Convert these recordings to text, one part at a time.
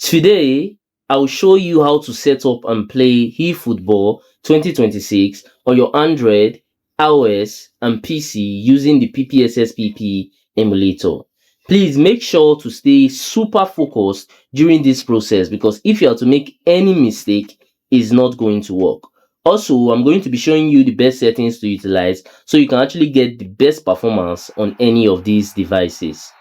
Today, I'll show you how to set up and play eFootball 2026 on your Android, iOS, and PC using the PPSSPP emulator. Please make sure to stay super focused during this process because if you are to make any mistake, it's not going to work. Also, I'm going to be showing you the best settings to utilize so you can actually get the best performance on any of these devices.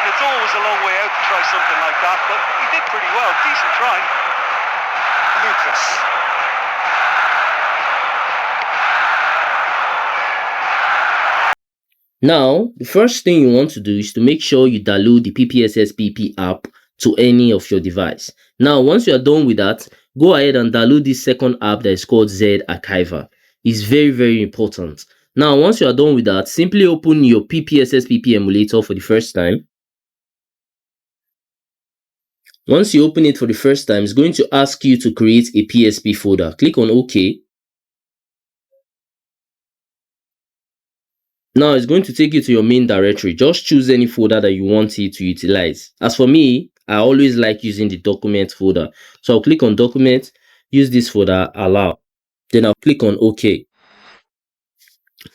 It's always a long way out to try something like that, but he did pretty well. Decent try. Lucas. Now, the first thing you want to do is to make sure you download the PPSSPP app to any of your device. Now, once you are done with that, go ahead and download this second app that is called Z Archiver. It's very, very important. Now, once you are done with that, simply open your PPSSPP emulator for the first time. Once you open it for the first time, it's going to ask you to create a PSP folder. Click on OK. Now it's going to take you to your main directory. Just choose any folder that you want it to utilize. As for me, I always like using the document folder. So I'll click on document, use this folder, allow. Then I'll click on OK.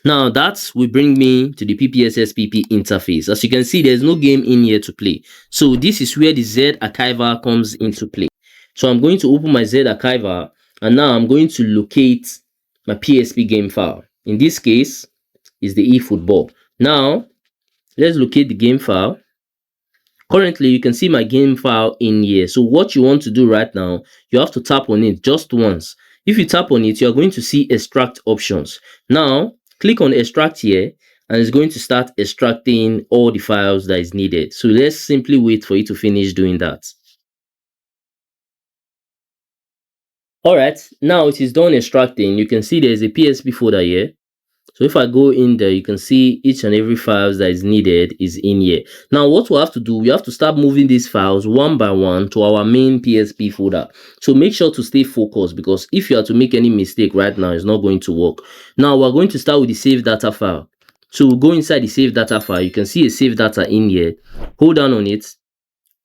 Now that will bring me to the PPSSPP interface. As you can see, there's no game in here to play. So this is where the Z Archiver comes into play. So I'm going to open my Z Archiver and now I'm going to locate my PSP game file. In this case, is the eFootball. Now, let's locate the game file. Currently, you can see my game file in here. So what you want to do right now, you have to tap on it just once. If you tap on it, you're going to see extract options. Now, click on extract here and it's going to start extracting all the files that is needed. So let's simply wait for it to finish doing that. Alright, now it is done extracting. You can see there's a PSP folder here. So if I go in there, you can see each and every files that is needed is in here. Now what we have to do, we have to start moving these files one by one to our main PSP folder. So make sure to stay focused because if you are to make any mistake right now, it's not going to work. Now we're going to start with the save data file. So we'll go inside the save data file. You can see a save data in here. Hold down on it.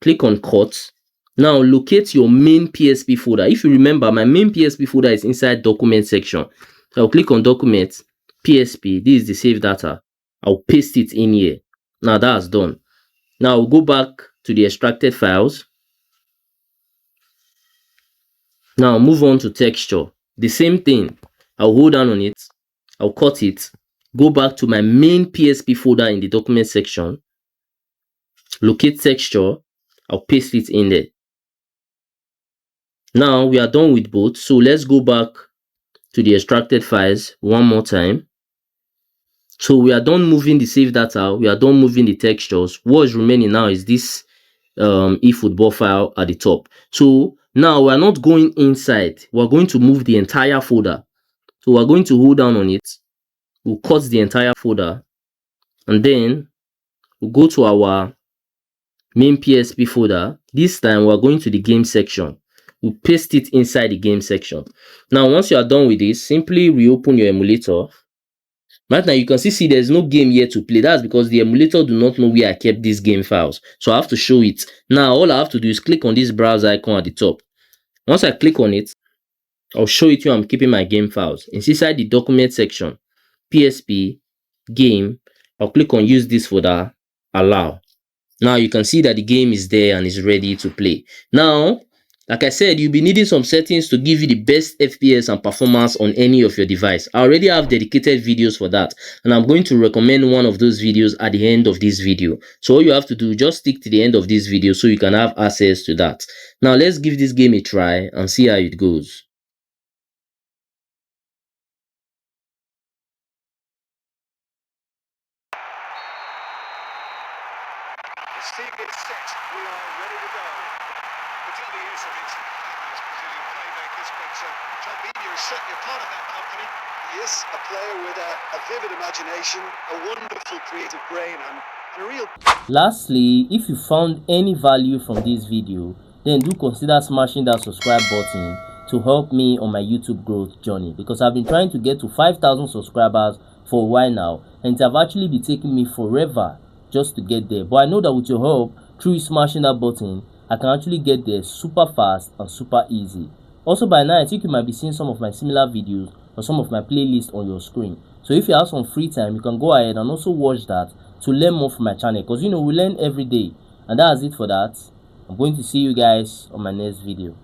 Click on cut. Now locate your main PSP folder. If you remember, my main PSP folder is inside document section. So I'll click on document. PSP, this is the save data. I'll paste it in here. Now that's done. Now I'll go back to the extracted files. Now move on to texture. The same thing. I'll hold down on it. I'll cut it. Go back to my main PSP folder in the document section. Locate texture. I'll paste it in there. Now we are done with both. So let's go back to the extracted files one more time. So we are done moving the save data, we are done moving the textures. What is remaining now is this eFootball file at the top. So now we are not going inside, we're going to move the entire folder. So we're going to hold down on it, we'll cut the entire folder, and then we'll go to our main PSP folder. This time we're going to the game section. We'll paste it inside the game section. Now once you are done with this, simply reopen your emulator. Right now you can see there's no game here to play. That's because the emulator do not know where I kept these game files. So I have to show it. Now all I have to do is click on this browser icon at the top. Once I click on it, I'll show it to you I'm keeping my game files. It's inside the document section. PSP, game. I'll click on use this folder, allow. Now you can see that the game is there and is ready to play. Now, like I said, you'll be needing some settings to give you the best FPS and performance on any of your device. I already have dedicated videos for that, and I'm going to recommend one of those videos at the end of this video. So all you have to do, just stick to the end of this video so you can have access to that. Now let's give this game a try and see how it goes. The scene gets set. We are ready to go. Particularly use of his fabulous Brazilian playmakers, but John Media is certainly a part of that company. He is a player with a vivid imagination, a wonderful creative brain, and a real... Lastly, if you found any value from this video, then do consider smashing that subscribe button to help me on my YouTube growth journey, because I've been trying to get to 5,000 subscribers for a while now, and it have actually been taking me forever just to get there. But I know that with your help, through smashing that button, I can actually get there super fast and super easy. Also, by now I think you might be seeing some of my similar videos or some of my playlists on your screen. So if you have some free time, you can go ahead and also watch that to learn more from my channel, because we learn every day. And that's it for that. I'm going to see you guys on my next video.